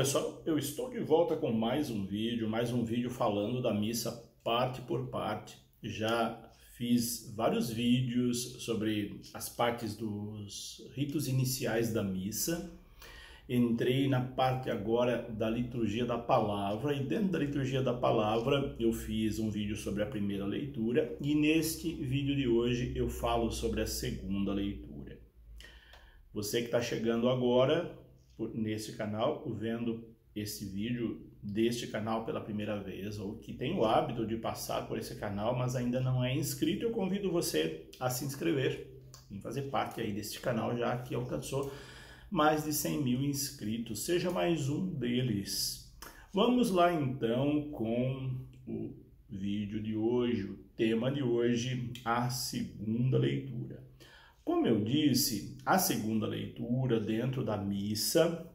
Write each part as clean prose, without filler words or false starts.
pessoal, eu estou de volta com mais um vídeo falando da missa parte por parte. Já fiz vários vídeos sobre as partes dos ritos iniciais da missa. Entrei na parte agora da liturgia da palavra e dentro da liturgia da palavra eu fiz um vídeo sobre a primeira leitura e neste vídeo de hoje eu falo sobre a segunda leitura. Você que está chegando agora nesse canal, vendo esse vídeo deste canal pela primeira vez, ou que tem o hábito de passar por esse canal, mas ainda não é inscrito, eu convido você a se inscrever e fazer parte aí deste canal, já que alcançou mais de 100 mil inscritos. Seja mais um deles. Vamos lá então com o vídeo de hoje, o tema de hoje, a segunda leitura. Como eu disse, a segunda leitura dentro da missa,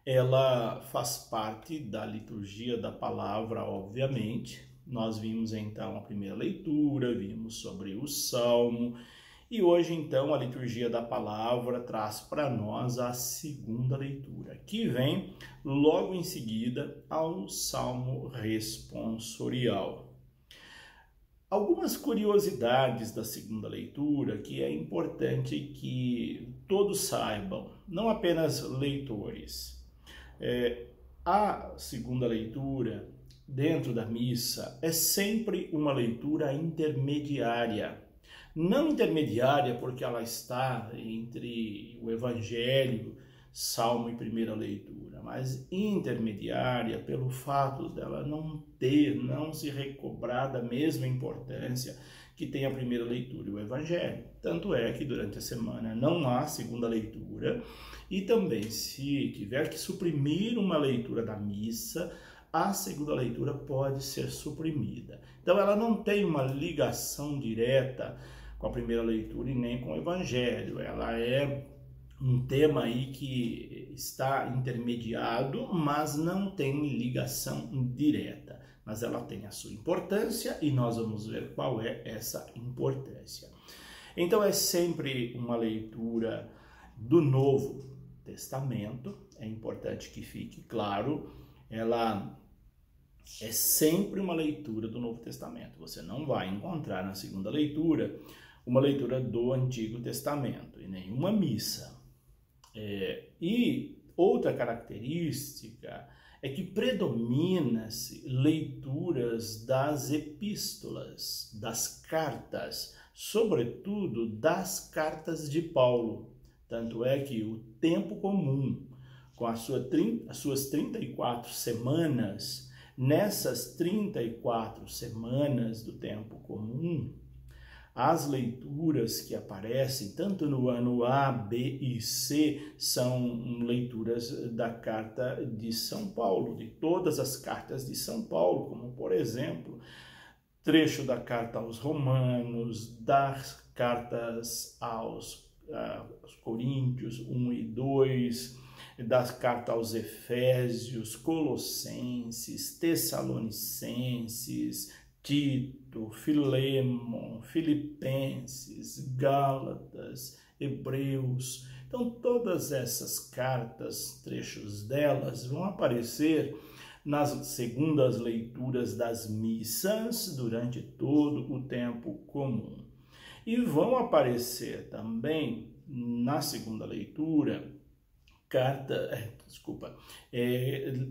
ela faz parte da liturgia da palavra, obviamente. Nós vimos então a primeira leitura, vimos sobre o Salmo, e hoje então a liturgia da palavra traz para nós a segunda leitura, que vem logo em seguida ao Salmo responsorial. Algumas curiosidades da segunda leitura que é importante que todos saibam, não apenas leitores. A segunda leitura dentro da missa é sempre uma leitura intermediária. Não intermediária porque ela está entre o Evangelho, Salmo e primeira leitura, mas intermediária pelo fato dela não se recobrar da mesma importância que tem a primeira leitura e o Evangelho. Tanto é que durante a semana não há segunda leitura e também se tiver que suprimir uma leitura da missa, a segunda leitura pode ser suprimida. Então ela não tem uma ligação direta com a primeira leitura e nem com o Evangelho. Ela é um tema aí que está intermediado, mas não tem ligação direta. Mas ela tem a sua importância e nós vamos ver qual é essa importância. Então é sempre uma leitura do Novo Testamento, é importante que fique claro, ela é sempre uma leitura do Novo Testamento. Você não vai encontrar na segunda leitura uma leitura do Antigo Testamento, e nenhuma missa. E outra característica é que predomina-se leituras das epístolas, das cartas, sobretudo das cartas de Paulo. Tanto é que o tempo comum, com as suas 34 semanas, nessas 34 semanas do tempo comum, as leituras que aparecem, tanto no ano A, B e C, são leituras da carta de São Paulo, de todas as cartas de São Paulo, como, por exemplo, trecho da carta aos Romanos, das cartas aos Coríntios 1 e 2, das cartas aos Efésios, Colossenses, Tessalonicenses, Tito, Filemon, Filipenses, Gálatas, Hebreus. Então, todas essas cartas, trechos delas, vão aparecer nas segundas leituras das missas durante todo o tempo comum. E vão aparecer também na segunda leitura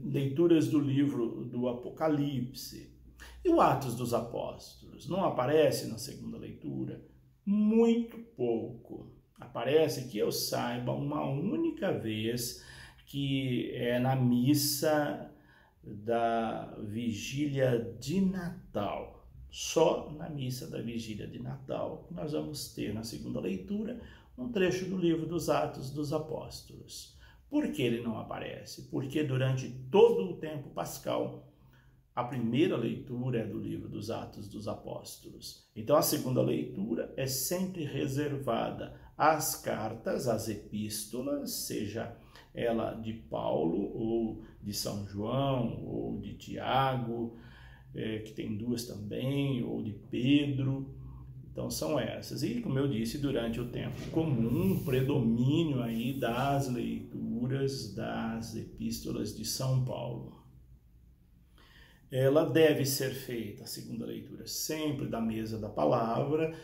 leituras do livro do Apocalipse. E o Atos dos Apóstolos não aparece na segunda leitura? Muito pouco. Aparece, que eu saiba, uma única vez, que é na missa da vigília de Natal. Só na missa da vigília de Natal nós vamos ter na segunda leitura um trecho do livro dos Atos dos Apóstolos. Por que ele não aparece? Porque durante todo o tempo pascal, a primeira leitura é do livro dos Atos dos Apóstolos. Então, a segunda leitura é sempre reservada às cartas, às epístolas, seja ela de Paulo, ou de São João, ou de Tiago, que tem duas também, ou de Pedro. Então, são essas. E, como eu disse, durante o tempo comum, predomínio aí das leituras leituras das epístolas de São Paulo. Ela deve ser feita, a segunda leitura, sempre da mesa da palavra,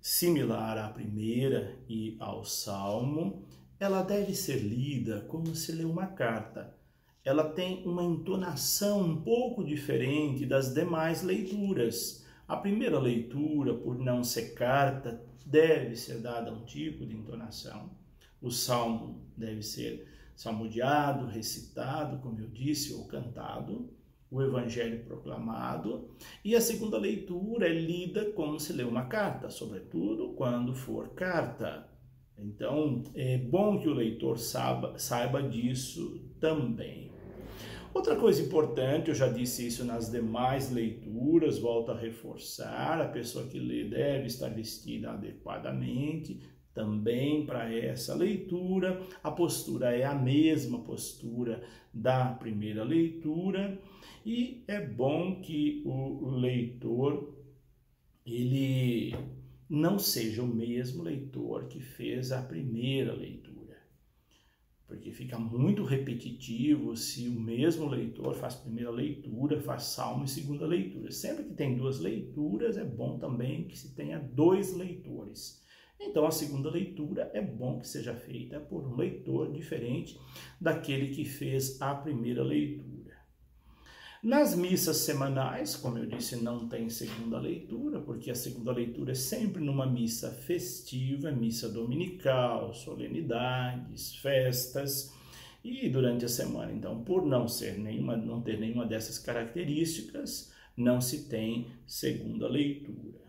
similar à primeira e ao Salmo. Ela deve ser lida como se lê uma carta. Ela tem uma entonação um pouco diferente das demais leituras. A primeira leitura, por não ser carta, deve ser dada um tipo de entonação. O Salmo deve ser salmodiado, recitado, como eu disse, ou cantado. O Evangelho proclamado, e a segunda leitura é lida como se lê uma carta, sobretudo quando for carta. Então, é bom que o leitor saiba disso também. Outra coisa importante, eu já disse isso nas demais leituras, volto a reforçar, a pessoa que lê deve estar vestida adequadamente, também para essa leitura. A postura é a mesma postura da primeira leitura, e é bom que o leitor ele não seja o mesmo leitor que fez a primeira leitura, porque fica muito repetitivo se o mesmo leitor faz primeira leitura, faz salmo e segunda leitura. Sempre que tem duas leituras, é bom também que se tenha dois leitores. Então, a segunda leitura é bom que seja feita por um leitor diferente daquele que fez a primeira leitura. Nas missas semanais, como eu disse, não tem segunda leitura, porque a segunda leitura é sempre numa missa festiva, missa dominical, solenidades, festas, e durante a semana, então, por não ter nenhuma dessas características, não se tem segunda leitura.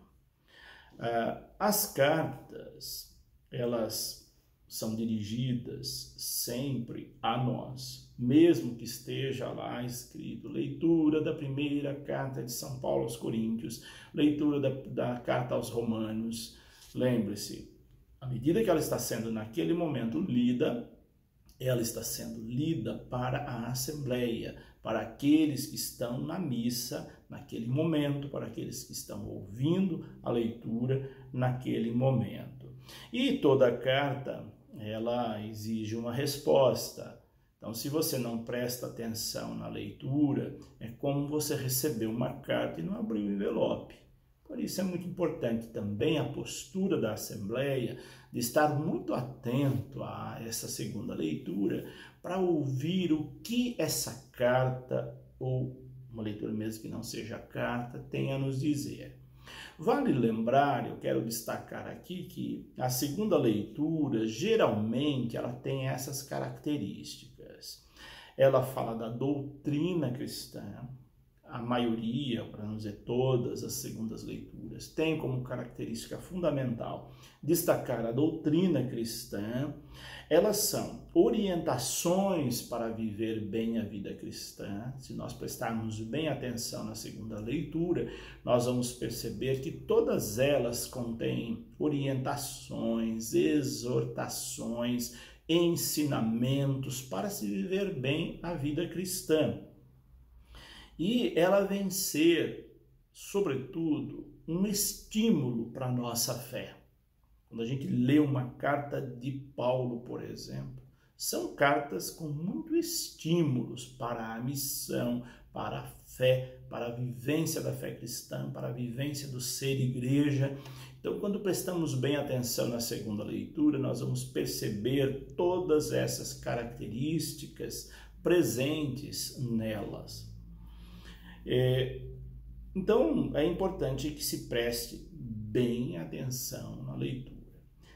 As cartas, elas são dirigidas sempre a nós, mesmo que esteja lá escrito leitura da primeira carta de São Paulo aos Coríntios, leitura da carta aos Romanos. Lembre-se, à medida que ela está sendo naquele momento lida, ela está sendo lida para a Assembleia, para aqueles que estão na missa naquele momento, para aqueles que estão ouvindo a leitura naquele momento. E toda carta, ela exige uma resposta. Então, se você não presta atenção na leitura, é como você recebeu uma carta e não abriu o envelope. Por isso é muito importante também a postura da Assembleia, de estar muito atento a essa segunda leitura, para ouvir o que essa carta, ou uma leitura mesmo que não seja carta, tem a nos dizer. Vale lembrar, eu quero destacar aqui, que a segunda leitura, geralmente, ela tem essas características. Ela fala da doutrina cristã. A maioria, para não dizer todas as segundas leituras, tem como característica fundamental destacar a doutrina cristã. Elas são orientações para viver bem a vida cristã. Se nós prestarmos bem atenção na segunda leitura, nós vamos perceber que todas elas contêm orientações, exortações, ensinamentos para se viver bem a vida cristã. E ela vem ser, sobretudo, um estímulo para a nossa fé. Quando a gente lê uma carta de Paulo, por exemplo, são cartas com muitos estímulos para a missão, para a fé, para a vivência da fé cristã, para a vivência do ser igreja. Então, quando prestamos bem atenção na segunda leitura, nós vamos perceber todas essas características presentes nelas. Então, é importante que se preste bem atenção na leitura.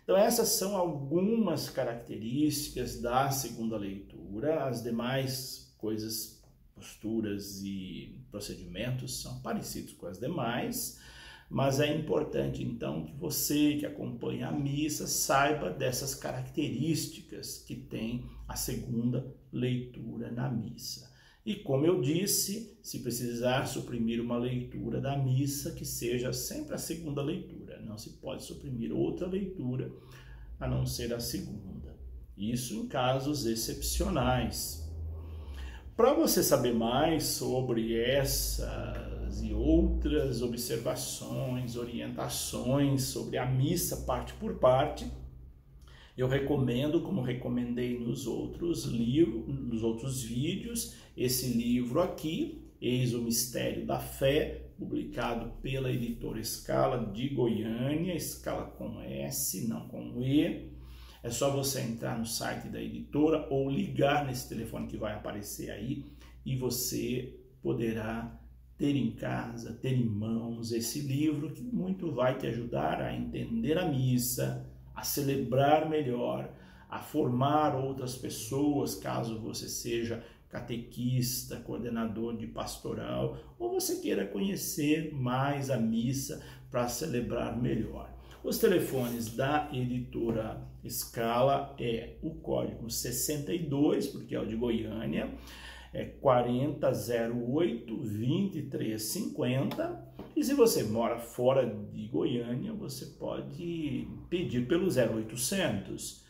Então, essas são algumas características da segunda leitura. As demais coisas, posturas e procedimentos são parecidos com as demais, mas é importante, então, que você que acompanha a missa saiba dessas características que tem a segunda leitura na missa. E como eu disse, se precisar suprimir uma leitura da missa, que seja sempre a segunda leitura. Não se pode suprimir outra leitura a não ser a segunda. Isso em casos excepcionais. Para você saber mais sobre essas e outras observações, orientações sobre a missa parte por parte, Eu recomendo, como recomendei nos outros livros, nos outros vídeos, esse livro aqui, Eis o Mistério da Fé, publicado pela editora Scala de Goiânia, Scala com S, não com E. É só você entrar no site da editora ou ligar nesse telefone que vai aparecer aí e você poderá ter em casa, ter em mãos esse livro que muito vai te ajudar a entender a missa, a celebrar melhor, a formar outras pessoas, caso você seja catequista, coordenador de pastoral, ou você queira conhecer mais a missa para celebrar melhor. Os telefones da editora Scala é o código 62, porque é o de Goiânia, é 4008-2350. E se você mora fora de Goiânia, você pode pedir pelo 0800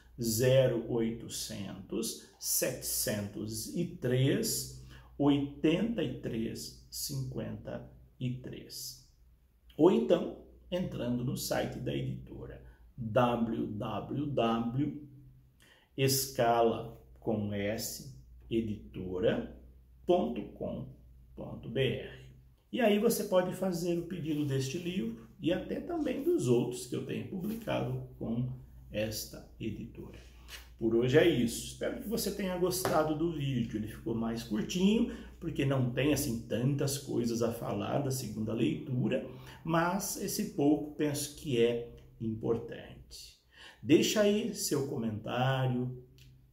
703 8353. Ou então, entrando no site da editora www.escala.com.br. E aí você pode fazer o pedido deste livro e até também dos outros que eu tenho publicado com esta editora. Por hoje é isso. Espero que você tenha gostado do vídeo. Ele ficou mais curtinho, porque não tem assim tantas coisas a falar da segunda leitura, mas esse pouco penso que é importante. Deixa aí seu comentário,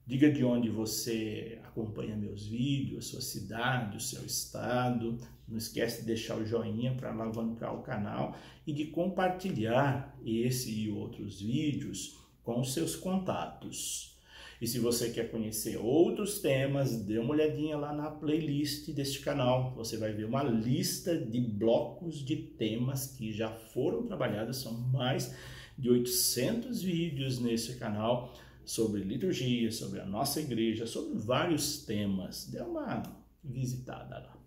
diga de onde você acompanha meus vídeos, a sua cidade, o seu estado. Não esquece de deixar o joinha para alavancar o canal e de compartilhar esse e outros vídeos com os seus contatos. E se você quer conhecer outros temas, dê uma olhadinha lá na playlist deste canal. Você vai ver uma lista de blocos de temas que já foram trabalhados. São mais de 800 vídeos nesse canal sobre liturgia, sobre a nossa igreja, sobre vários temas. Dê uma visitada lá.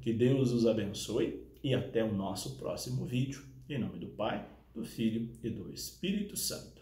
Que Deus os abençoe e até o nosso próximo vídeo. Em nome do Pai, do Filho e do Espírito Santo.